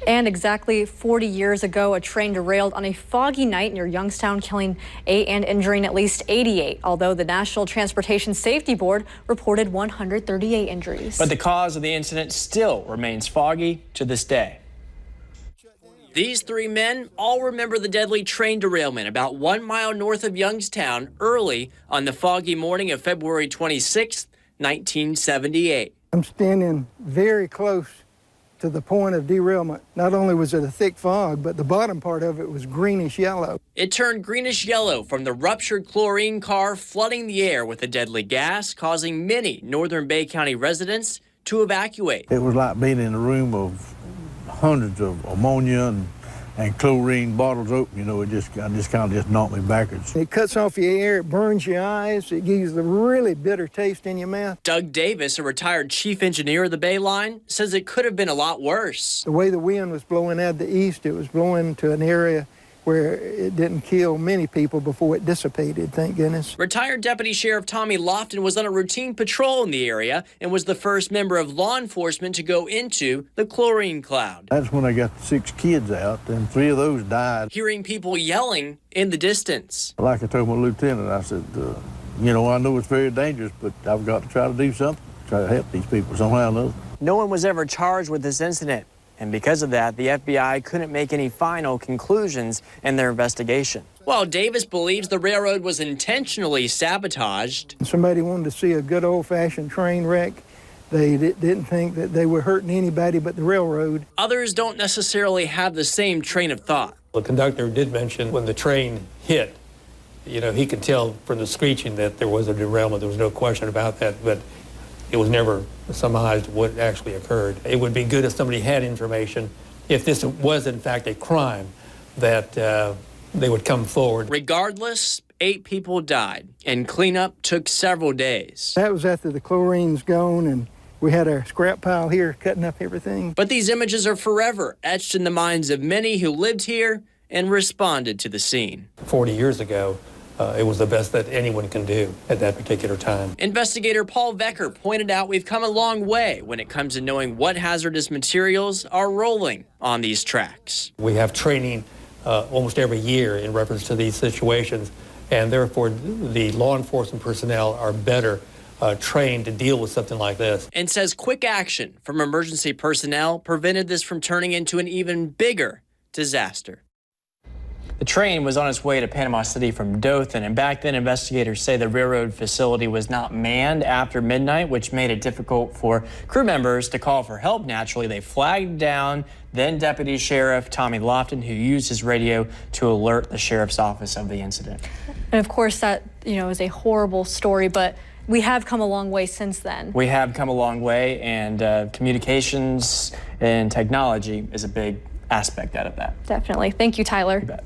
And exactly 40 years ago, a train derailed on a foggy night near Youngstown, killing 8 and injuring at least 88, although the National Transportation Safety Board reported 138 injuries. But the cause of the incident still remains foggy to this day. These three men all remember the deadly train derailment about 1 mile north of Youngstown early on the foggy morning of February 26, 1978. I'm standing very close to the point of derailment. Not only was it a thick fog, but the bottom part of it was greenish yellow. It turned greenish yellow from the ruptured chlorine car flooding the air with a deadly gas, causing many Northern Bay County residents to evacuate. It was like being in a room of hundreds of ammonia and chlorine bottles open. You know, it just kind of knocked me backwards. It cuts off your air, it burns your eyes, it gives you the really bitter taste in your mouth. Doug Davis, a retired chief engineer of the Bayline, says it could have been a lot worse. The way the wind was blowing out of the east, it was blowing to an area where it didn't kill many people before it dissipated, thank goodness. Retired Deputy Sheriff Tommy Lofton was on a routine patrol in the area and was the first member of law enforcement to go into the chlorine cloud. That's when I got the 6 kids out, and 3 of those died. Hearing people yelling in the distance. Like I told my lieutenant, I said, you know, I know it's very dangerous, but I've got to try to do something, try to help these people somehow or another. No one was ever charged with this incident. And because of that, the FBI couldn't make any final conclusions in their investigation. While Davis believes the railroad was intentionally sabotaged. Somebody wanted to see a good old-fashioned train wreck. They didn't think that they were hurting anybody but the railroad. Others don't necessarily have the same train of thought. The conductor did mention when the train hit, you know, he could tell from the screeching that there was a derailment. There was no question about that, but it was never summarized what actually occurred. It would be good if somebody had information, if this was in fact a crime, that they would come forward. Regardless, 8 people died, and cleanup took several days. That was after the chlorine's gone, and we had our scrap pile here cutting up everything. But these images are forever etched in the minds of many who lived here and responded to the scene. 40 years ago, it was the best that anyone can do at that particular time. Investigator Paul Vecker pointed out we've come a long way when it comes to knowing what hazardous materials are rolling on these tracks. We have training almost every year in reference to these situations, and therefore the law enforcement personnel are better trained to deal with something like this. And says quick action from emergency personnel prevented this from turning into an even bigger disaster. The train was on its way to Panama City from Dothan, and back then investigators say the railroad facility was not manned after midnight, which made it difficult for crew members to call for help. Naturally, they flagged down then Deputy Sheriff Tommy Lofton, who used his radio to alert the sheriff's office of the incident. And of course, that, you know, is a horrible story, but we have come a long way since then. We have come a long way, and communications and technology is a big aspect out of that. Definitely. Thank you, Tyler. You bet.